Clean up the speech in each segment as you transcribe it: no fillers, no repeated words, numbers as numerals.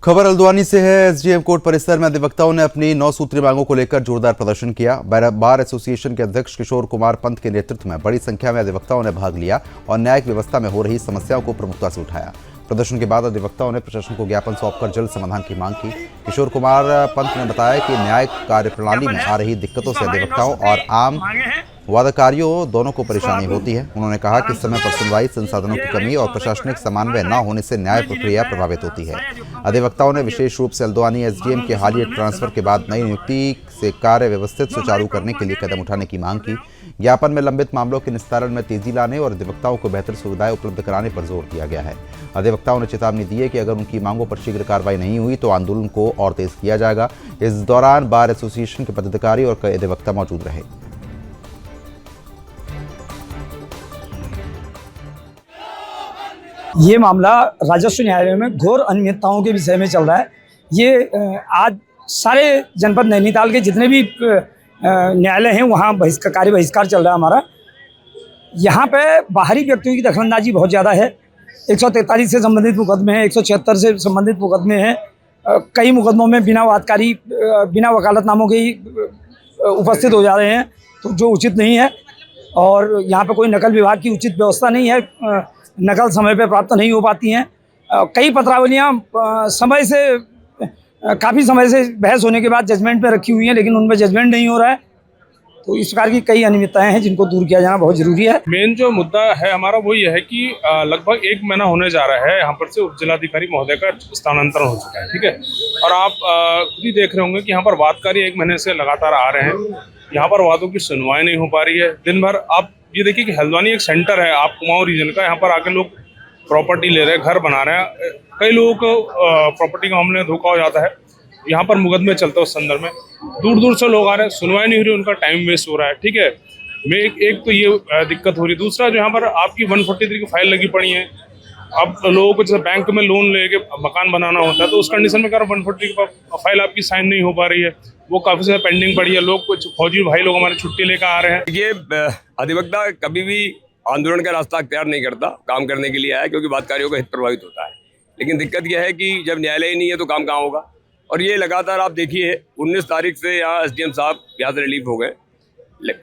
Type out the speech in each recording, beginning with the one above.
खबर हल्द्वानी से है। एसडीएम कोर्ट परिसर में अधिवक्ताओं ने अपनी 9 सूत्री मांगों को लेकर जोरदार प्रदर्शन किया। बार एसोसिएशन के अध्यक्ष किशोर कुमार पंत के नेतृत्व में बड़ी संख्या में अधिवक्ताओं ने भाग लिया और न्यायिक व्यवस्था में हो रही समस्याओं को प्रमुखता से उठाया। प्रदर्शन के बाद अधिवक्ताओं ने प्रशासन को ज्ञापन सौंपकर जल्द समाधान की मांग की। किशोर कुमार पंत ने बताया कि न्यायिक कार्यप्रणाली में आ रही दिक्कतों से अधिवक्ताओं और आम वादकारियों दोनों को परेशानी होती है। उन्होंने कहा कि समय पर सुनवाई, संसाधनों की कमी और प्रशासनिक समन्वय न होने से न्याय प्रक्रिया प्रभावित होती है। अधिवक्ताओं ने विशेष रूप से हल्द्वानी एसडीएम के हालिया ट्रांसफर के बाद नई नियुक्ति से कार्य व्यवस्थित सुचारू करने के लिए कदम उठाने की मांग की। ज्ञापन में लंबित मामलों के निस्तारण में तेजी लाने और अधिवक्ताओं को बेहतर सुविधाएं उपलब्ध कराने पर जोर दिया गया है। अधिवक्ताओं ने चेतावनी दी है कि अगर उनकी मांगों पर शीघ्र कार्रवाई नहीं हुई तो आंदोलन को और तेज किया जाएगा। इस दौरान बार एसोसिएशन के पदाधिकारी और कई अधिवक्ता मौजूद रहे। ये मामला राजस्व न्यायालय में घोर अनियमितताओं के विषय में चल रहा है। ये आज सारे जनपद नैनीताल के जितने भी न्यायालय हैं वहाँ कार्य बहिष्कार चल रहा है हमारा। यहाँ पे बाहरी व्यक्तियों की दखलंदाजी बहुत ज़्यादा है। 143 से संबंधित मुकदमे हैं, 176 से संबंधित मुकदमे हैं। कई मुकदमों में बिना वादकारी, बिना वकालतनामों के ही उपस्थित हो जा रहे हैं, तो जो उचित नहीं है। और यहाँ पे कोई नकल विभाग की उचित व्यवस्था नहीं है, नकल समय पे प्राप्त नहीं हो पाती हैं। कई पत्रावलियाँ समय से काफ़ी समय से बहस होने के बाद जजमेंट पे रखी हुई हैं, लेकिन उनमें जजमेंट नहीं हो रहा है। तो इस प्रकार की कई अनियमितताएं हैं जिनको दूर किया जाना बहुत जरूरी है। मेन जो मुद्दा है हमारा वो ये है कि लगभग 1 महीना होने जा रहा है यहाँ पर से उप जिलाधिकारी महोदय का स्थानांतरण हो चुका है, ठीक है। और आप खुद ही देख रहे होंगे कि यहाँ पर वादकारी 1 महीने से लगातार आ रहे हैं। यहाँ पर वादों की सुनवाई नहीं हो पा रही है। दिन भर आप ये देखिए कि हल्द्वानी एक सेंटर है आप कुमाऊं रीजन का, यहाँ पर आके लोग प्रॉपर्टी ले रहे हैं, घर बना रहे हैं। कई लोगों को प्रॉपर्टी का मामले में धोखा हो जाता है। यहाँ पर मुकदमे चलते हैं उस संदर्भ में, दूर दूर से लोग आ रहे हैं, सुनवाई नहीं हो रही, उनका टाइम वेस्ट हो रहा है, ठीक है। मैं एक तो ये दिक्कत हो रही है। दूसरा जो यहाँ पर आपकी 143 की फाइल लगी पड़ी है। अब लोगों को जैसे बैंक में लोन लेके मकान बनाना होता है तो उस कंडीशन में 143 की फाइल आपकी साइन नहीं हो पा रही है, वो काफ़ी ज़्यादा पेंडिंग पड़ी है। लोग कुछ फौजी भाई लोग हमारे छुट्टी लेकर आ रहे हैं। ये अधिवक्ता कभी भी आंदोलन का रास्ता अख्तियार नहीं करता, काम करने के लिए आया क्योंकि वादकारियों का हित प्रभावित होता है। लेकिन दिक्कत यह है कि जब न्यायालय ही नहीं है तो काम कहाँ होगा। और ये लगातार आप देखिए 19 तारीख से यहाँ एसडीएम साहब यहाँ से रिलीव हो गए।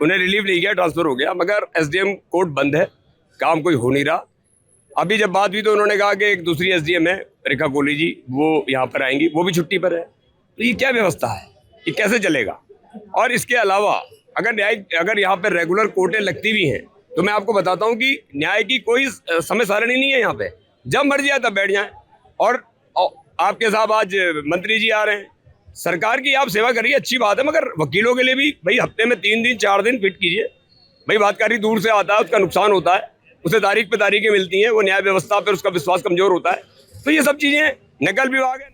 उन्हें रिलीव नहीं किया, ट्रांसफ़र हो गया, मगर एसडीएम कोर्ट बंद है, काम कोई हो नहीं रहा। अभी जब बात हुई तो उन्होंने कहा कि एक दूसरी एसडीएम है रेखा कोहली जी, वो यहाँ पर आएंगी, वो भी छुट्टी पर है। तो ये क्या व्यवस्था है, ये कैसे चलेगा। और इसके अलावा अगर यहाँ पर रेगुलर कोर्टें लगती भी हैं तो मैं आपको बताता हूँ कि न्याय की कोई समय सारणी नहीं है यहाँ पे, जब मर्जी आए तब बैठ जाएं। और आपके साहब आज मंत्री जी आ रहे हैं, सरकार की आप सेवा करिए, अच्छी बात है, मगर वकीलों के लिए भी भाई हफ्ते में 3 दिन 4 दिन फिट कीजिए। भाई वादकारी दूर से आता है, उसका नुकसान होता है, उसे तारीख पे तारीखें मिलती हैं, वो न्याय व्यवस्था पर उसका विश्वास कमजोर होता है। तो ये सब चीज़ें नकल विभाग है।